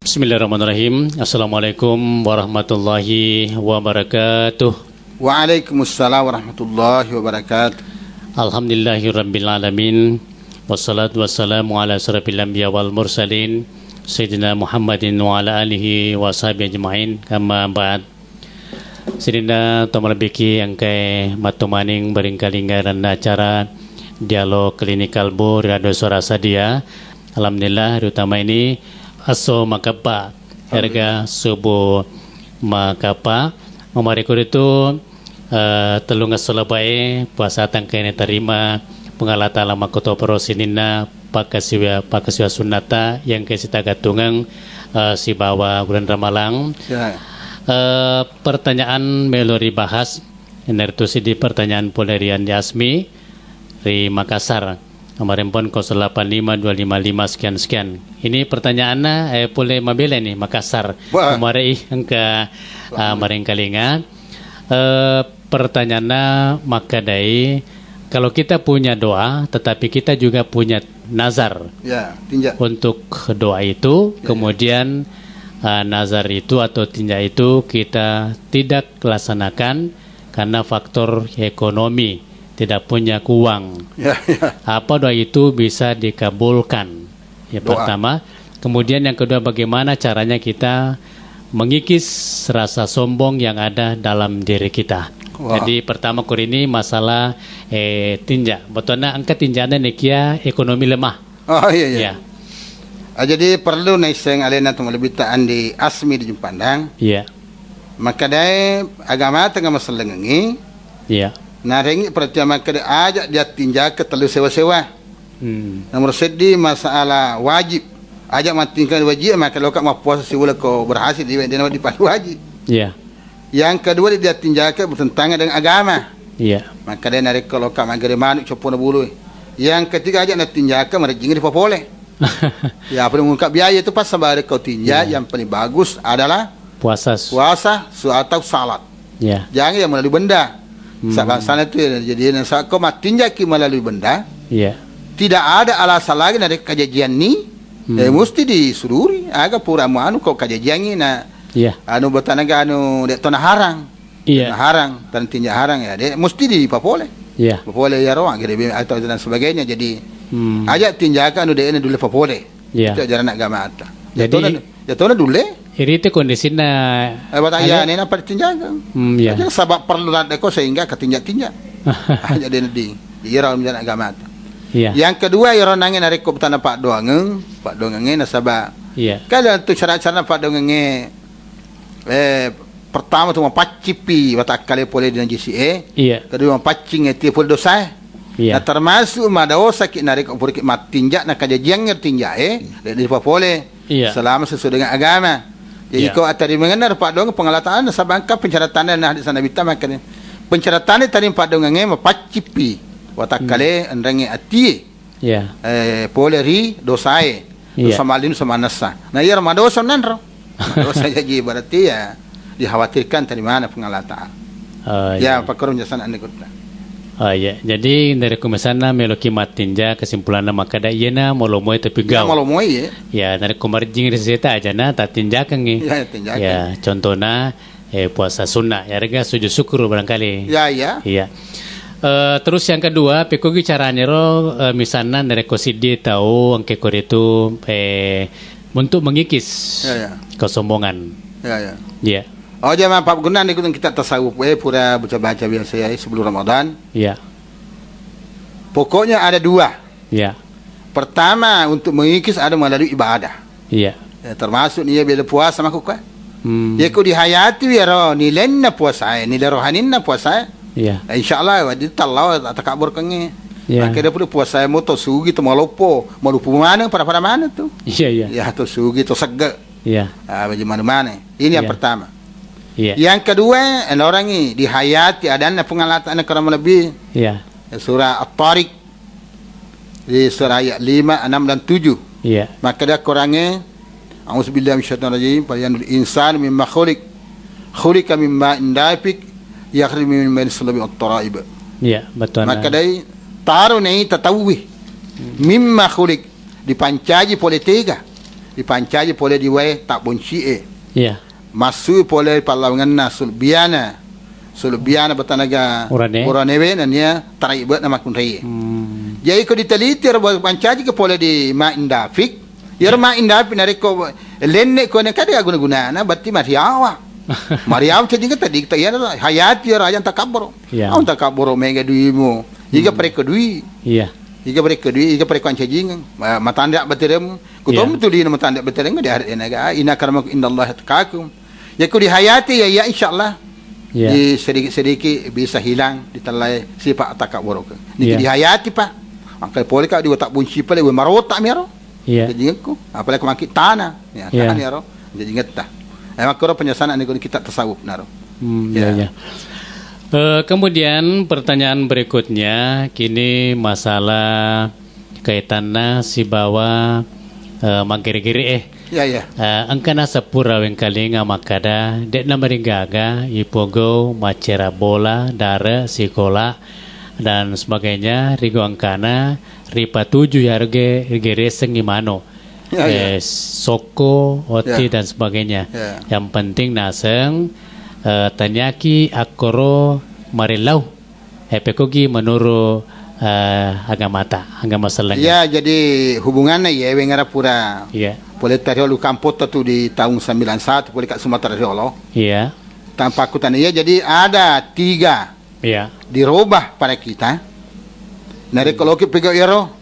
Bismillahirrahmanirrahim. Assalamualaikum warahmatullahi wabarakatuh. Waalaikumsalam warahmatullahi wabarakatuh. Alhamdulillahirabbil alamin. Wassalatu wassalamu ala asyrafil anbiya wal mursalin Sayyidina Muhammadin wa ala alihi wa sahbihi ajma'in. Kama ba'd. Sidina tomalbiki angkai matumaning baringkalingaran acara dialog klinikal bu radio suara sadia. Alhamdulillah terutama ini aso makapa harga subuh makapa memarikur itu telungas solabae puasa tangkai terima pengalata lama koto perosinina pakasiwa sunata yang kesita gatungang si bawa bulan Ramalang ya. Pertanyaan melori bahas enertusi di pertanyaan polerian Yasmi di Makassar kemarin pun 085255 sekian. Ini pertanyaannya boleh mabela nih Makassar kemarin angka kemarin kalinga pertanyaannya makadai kalau kita punya doa tetapi kita juga punya nazar ya, tinja. Untuk doa itu ya, kemudian nazar itu atau tinja itu kita tidak laksanakan karena faktor ekonomi, tidak punya uang. Ya. Apa doa itu bisa dikabulkan? Ya, doa. Pertama, kemudian yang kedua bagaimana caranya kita mengikis rasa sombong yang ada dalam diri kita. Wow. Jadi pertama kur ini masalah tinja. Betulnya angka tinjanya nekia ekonomi lemah. Oh iya. Ya. Jadi perlu naiseng alena tong lebih taan di asmi di Jumpandang. Iya. Maka dai agama tengah masalah ngengi. Iya. Narengi pertama kada ajak dia tinja ke telu sewa-sewa. Nomor sedih masalah wajib. Ajak matingkan wajib maka kalau kau mau puasa siwala kau berhasil di palu wajib. Iya. Yang kedua dia tinja ke bertentangan dengan agama. Iya. Maka dia narik kalau kau magari manuk copona bulu. Yang ketiga ajak nak tinja ke merejing di popole. Ya paling mengungkap biaya itu pas sabari kau tinja yang paling bagus adalah puasa atau salat. Ya. Jangan yang melalui benda. Sana itu ya, jadi kau tinja ki melalui benda. Ya. Tidak ada alasan lagi dari kajian ni. Mesti disururi. Agak pura anu kau kajian ni na. Ya. Anu bertanaga anu dek tanah harang. Iya. Harang dan tinja harang ya. Dek mesti di papole. Iya. Papole ya roang gede atau dan sebagainya jadi ajak tinjakan udah ini dulu papole. Iya. Itu ajaran agama ata. Jadi jatuhnya dulu. Ini itu kondisinya. Bataya ini apa tinjakan? Iya. Jadi sebab perlu deko sehingga ketinjak-tinjak. Aja dia di ira ajaran agama ata. Iya. Yang kedua iron nangin hari ko tanah Pak Dongeng nasaba. Iya. Kalau untuk cara-cara Pak Dongeng pertama tu mapacipi watak kali pole dengan GCA. Iya. Kedua mapacing eti pole dosa. Iya. Nah termasuk madaosa ki narik upur ki matinja nak kajian tinja dari papole. Iya. Selama sesuai dengan agama. Jadi kau atari mengenar Pak Dongeng pengalataan sabangka pencaratan nah di sana bita makan. Pencaratan tadi Pak Dongeng mapacipi watak kali andrangi ati. Iya. Pole ri dosae. Dosa malin sama nasa. Nah iya madosa nanro. Dosa jadi berarti ya dikhawatirkan dari mana pengalataan. Ya Pak Kurun jasan ane kutla. Oh iya, jadi dari kumasana meloki matinja kesimpulannya maka da iena molomoy tapi gau. Ya molomoy ya. Ya dari kumarjing reseta aja na tatinja kengi. Ya tinja. Ya contohnya puasa sunnah ya rega sujud syukur barangkali. Ya. Iya. Terus yang kedua pikogi caranya ro misalnya dari kosidi tahu angke kor itu untuk mengikis kesombongan. Ya. Iya. Oh jangan Pak Gunan ikut kita tasawuf pura baca biasa ya sebelum Ramadan. Iya. Pokoknya ada dua. Iya. Pertama untuk mengikis ada melalui ibadah. Iya. Ya, termasuk dia bila puasa maku kan. Ya ku dihayati ya ro nilainya puasa nilai rohaninna puasa. Iya. Insyaallah wadi tallau takabur kengi. Iya. Akhirnya pun puasa moto sugi tu malupo mana pada mana tu. Iya. Ya tu sugi tu sege. Iya. Bagaimana mana. Ini yang pertama. Yeah. Yang kedua, orang ini dihayati adanya pengalatan kurang lebih. Yeah. Surah At-Tariq di surah ayat 5, 6 dan 7. Yeah. Maka dia kurangnya A'udzubillahi minasyaitonirrajim, "Falyanzur insanu mimma khuliqa mimma indafik yakhruju min bayni sulbi wat-tara'ib." Ya, betul. Maka dia taruh ni tatawih mimma khuliq dipancaji politika dipancaji boleh diwai tak bunci Iya. Masu boleh palawangan na sulbiana bertanaga Uranewe dan ya tarai buat nama kunrai. Jadi ko diteliti buat pancaji ke boleh di Maindafik. Ya Maindafik nariko lenne ko ne kada guna na berarti mariawa. Mariawa jadi kita dikta ya hayati raja takabur. Ang takabur mega duimu. Jika mereka dui. Iya. Jika mereka anjing matanda baterem kutom tuli na matanda baterem di hari naga ina karamakum indallah taqakum. Ya ko dihayati ya insyaallah. Di sedikit-sedikit bisa hilang ditelai sifat takabur. Ni dihayati pa. Angkai pole ka di tak bunci pale we marota mero. Jadi ko apalagi makit tanah ya kan ya ro. Jadi ngeta. Makro penyasanaan ni kita tasawuf naro. Ya. Kemudian pertanyaan berikutnya kini masalah kaitannya si bawa magiri-giri angkana sapura wengkalinga makada dek na maringgaga ipogo macera bola dara sikola dan sebagainya rigo angkana ripa tuju yarge reseng imano soko oti dan sebagainya yang penting naseng tanyaki akoro marilau epekogi menurut agama seleng. Ya, jadi hubungannya ya wengarapura. Iya. Boleh tariolu kampota tu di tahun 91 boleh kat Sumatera Riolo. Iya. Tanpa akutan ya, jadi ada 3. Iya. Dirubah pada kita. Nari kalau kita pergi ero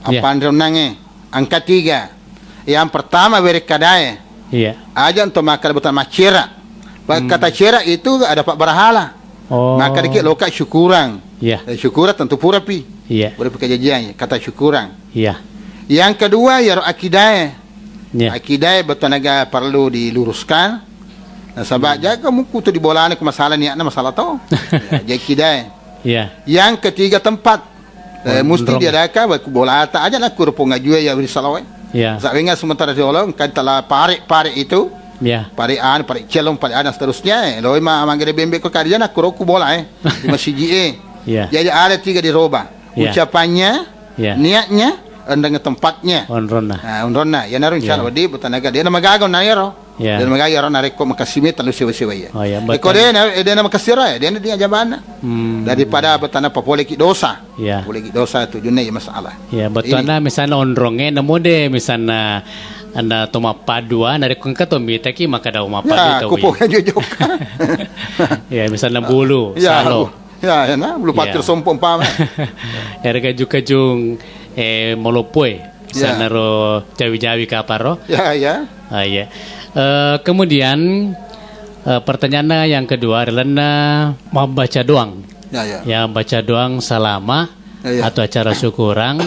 apa nange angka 3. Yang pertama berkadai. Iya. Aja untuk makan betul macera. Kata cera itu ada pak berhala. Maka dikit loka syukuran. Iya. Syukuran tentu pura pi. Iya. Boleh pakai jajan kata syukuran. Iya. Yang kedua ya akidah. Iya. Akidah betul perlu diluruskan. Nah, sebab jaga muku tu di bola ke masalah ni ana masalah tau. Jadi akidah. Iya. Yang ketiga tempat. Mesti diadakan buat bola tak aja nak kurupung ngajue ya risalawai. Iya. Sabenga Sumatera Riolo kan telah pare itu. Ya. Parian, celong, parian dan seterusnya. Loi manggil bembe ko kadian aku roku bola di masjid Jadi ada 3 dirubah. Ucapannya, niatnya, dan tempatnya. Onrona. Ya naru insyaallah di butanaga dia nama gagon na yaro. Dia nama gagon na reko makasimi talu sewa ya. Ko dia nama kasira dia dia jabana. Daripada betana papole ki dosa. Boleh ki dosa tu junai masalah. Ya, betana misalnya onronge namo de misalnya anda toma padua dari kengka tomi taki maka dah uma padu tahu. Kupungnya jujur. Ya, misalnya bulu, salo. Ya, na bulu patir sompom pam. Erga juga jung molopoi. Sana ro jawi-jawi kaparo. Ya. Iya. Kemudian pertanyaannya yang kedua adalah mau baca doang. Ya, baca doang selama atau acara syukuran.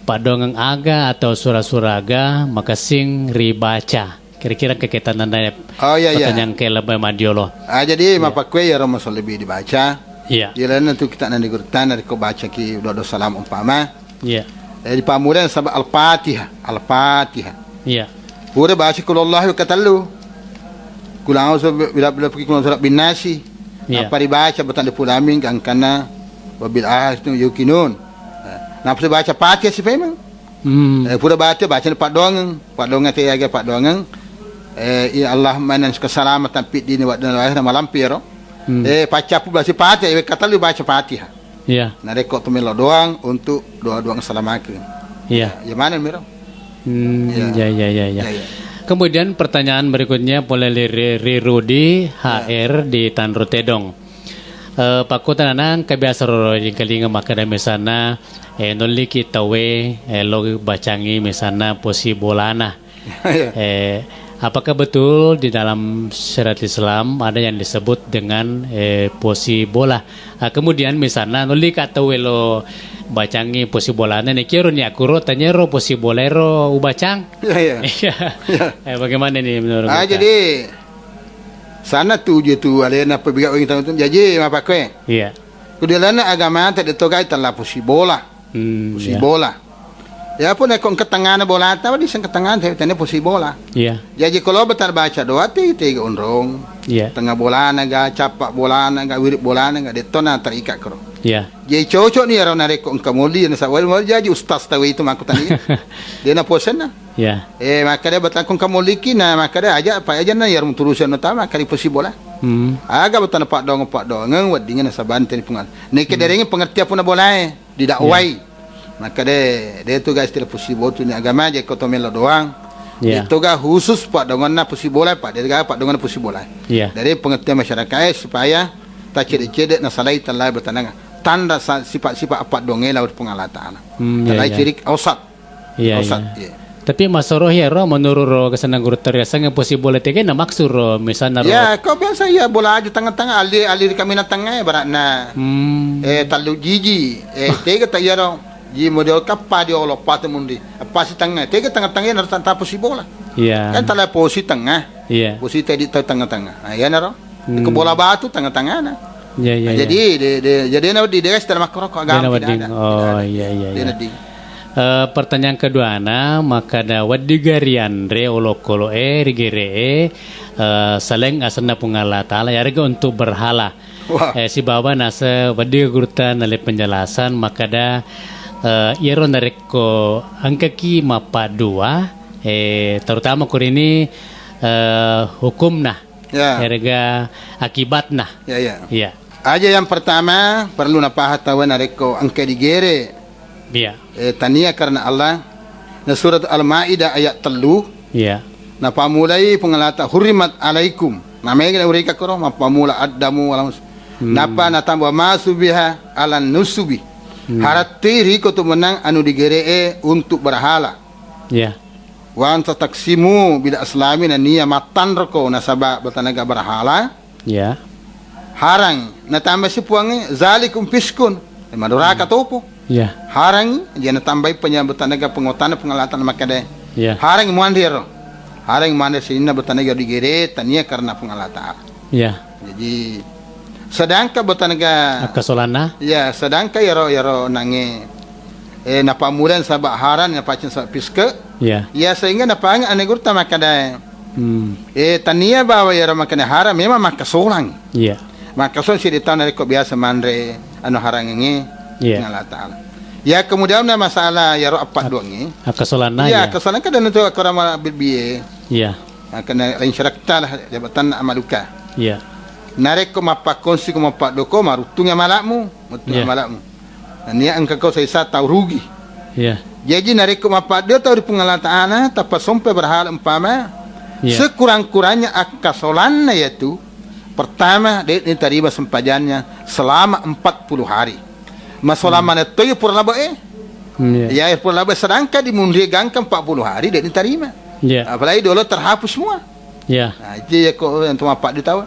Padongang aga atau surah-suraga makasing ribaca. Kira-kira kekitan nanda pertanyaan ke lebih madiolo. Jadi mapakwe ya Roma lebih dibaca. Iya. Jadi nanti kita nanti gurtan dari ko baca ki doa salam umpama. Iya. Di pamuran sabab Al-Fatihah. Iya. Pura baca kul Allah wa katalu. Kulang bila pergi kulang surat bin nasi. Apa dibaca betul di pulamin kan kana wabil ahad yukinun. Nafsu baca Fatihah si memang. Pura baca Pak Dongeng te aga Pak Dongeng. Ya Allah manan keselamatan pit dini wa dan lahir malampiro. Baca pula si Fatihah kata lu baca Fatihah. Iya. Nah rekod tu melo doang untuk doa-doa keselamatan. Iya. Ya mana miro? Ya. Kemudian pertanyaan berikutnya boleh Rudi HR di Tanru Tedong. Pakutan anang kebiasa roro yang kalinga makada mesana noli kita lo bacangi mesana posi bolana. Apakah betul di dalam syariat Islam ada yang disebut dengan posi bola? Kemudian misalnya noli kata lo bacangi posi bolana nih kiro nih akuro tanya ro posi bolero ubacang. Bagaimana nih menurut jadi sana tuju tu alena perbiak orang tahu tu jadi apa kue? Iya. Kudialana agama tak ditogai telah posi bola. Posi bola. Ya pun ekon ketangan bola tahu di sang ketangan saya tanya posi bola. Iya. Jadi kalau betar baca doa tiga unrong. Iya. Tengah bola naga capak bola naga wirip bola naga detona terikat kro. Ya. Jadi cocok ni orang nareko engkau muli na sa wal jadi ustaz tahu itu makutan ni. Dia na posen na. Ya. Maka dia batakon kamuli kina maka dia aja apa aja na yarum turusan na tama kali possible lah. Aga betan pak dong ngang wadingan na sa banten pungan. Ni ke dereng pengertian pun na boleh di dakwai. Maka dia tu guys tidak possible tu ni agama je kau tomelo doang. Itu ga khusus pak dongan na possible pak dia ga pak dongan na possible. Dari pengertian masyarakat supaya tak cedek na salai talai bertanang. Tanda sifat-sifat apa dongeng laut pengalatan. Talai cirik ausat. Ausat. Tapi masoroh ya roh menurut roh kesenang guru terasa yang possible tege na maksud roh misalnya roh. Ya, kau biasa ya bola aja tengah-tengah alir kami na tengah barat na. Talu jiji. Tege tak ya roh. Ji model kapal dia Allah pat mundi. Apa si tengah? Tege tengah-tengah na tak possible lah. Iya. Kan talai posisi tengah. Iya. Posisi tadi tengah-tengah. Ya na roh. Ke bola batu tengah-tengah na. Ya. Jadi na di desa dalam rokok agama tidak ada. Oh iya. Pertanyaan kedua maka da wadigarian re olokolo rigere saleng asana pungala taala yarga untuk berhala. Si baba nasa wadigurta nale penjelasan maka da iero nareko angkaki mapa dua terutama kurini hukumna yarga akibatna. Ya. Aja yang pertama perlu napahatawan nareko angka digere. Ya. Tania karena Allah na surat Al-Maidah ayat 3. Ya. Na pamulai pengalata hurimat alaikum. Namanya urika koro mapamula addamu walam. Napa na tambah masubiha alan nusubi. Haratiri ko tu menang anu digeree untuk berhala. Ya. Wa anta taksimu bila aslami na niya matan roko nasaba batanaga berhala. Ya. Harang na tambah si puangi zalikum fiskun. Maduraka topo. Harang dia tambah penyambutan naga pengotan pengalatan makade. Ya. Harang mandiro. Harang mandir sini bertanaga digere tania karena pengalatan. Ya. Jadi sedangkan bertanaga Akasolana. Ya, sedangkan yaro nange napamulan sabak haran napacin sa piske. Ya. Ya sehingga napang anegur tamakada. Tania bawa yaro makane haram memang makasolang. Ya. Makason si ditau nariko biasa mandre anu harang nge. Ya. Ya kemudian na masalah yaro apa doang ni. Akasolana ya. Akasolana kada nanti akorama bilbiye. Ya. Kena lain syarakta lah jabatan amaluka. Ya. Narek ko mapakonsi ko mapadoko marutungnya malakmu, mutungnya malakmu. Nia angka kau saya tahu rugi. Ya. Jadi narek ko mapaddo tahu di pengalatan tapa sompe berhal umpama. Sekurang-kurangnya akasolanna yaitu pertama dia diterima sempajannya selama 40 hari. Masolama na toyo purlaba ya purlaba sedangkan dimundi gangkan 40 hari dia diterima. Ya. Apalagi dulu terhapus semua. Ya. Nah, itu ya kok yang tuh apa ditahu.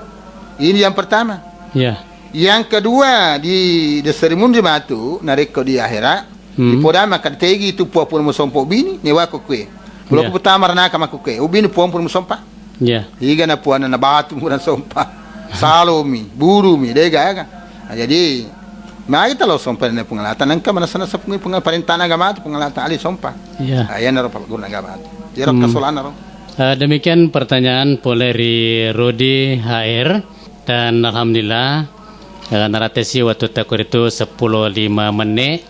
Ini yang pertama. Ya. Yang kedua di serimundi matu nariko di akhirat di podama kad tegi tu puapun musompo bini ni wako kue. Belum pertama rana kama kue. Ubini puapun musompa. Ya. Higa na puana na batu muran sompa. Salomi, burumi dega ya kan. Nah, jadi mari kalau sompa na pengalatan angka mana sana sa pengalatan agama tu pengalatan ali sompa. Ya. Ayan na ro guna agama. Dia ro kasolana ro. Demikian pertanyaan dari Rudi HR. Dan alhamdulillah naratesi waktu takur itu 10:05 menit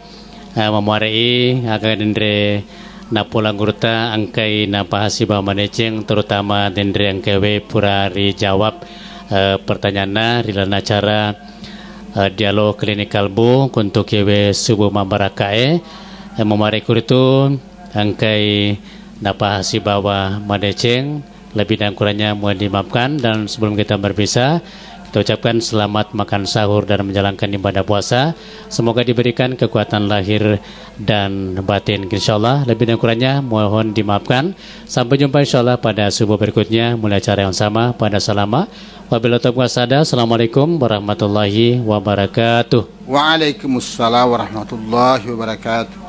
memuarai agak dendre napola gurta angkai napahasiba maneceng terutama dendre angkewe purari jawab pertanyaan rilana cara dialog klinikal bu untuk kewe subuh mabarakae memuarai kuritu angkai napahasiba maneceng lebih dan kurangnya mohon dimaafkan. Dan sebelum kita berpisah, kita ucapkan selamat makan sahur dan menjalankan ibadah puasa. Semoga diberikan kekuatan lahir dan batin, insyaallah. Lebih dan kurangnya mohon dimaafkan. Sampai jumpa insyaallah pada subuh berikutnya mulai acara yang sama pada salama. Wabillahi taufiq wasada. Assalamualaikum warahmatullahi wabarakatuh. Waalaikumsalam warahmatullahi wabarakatuh.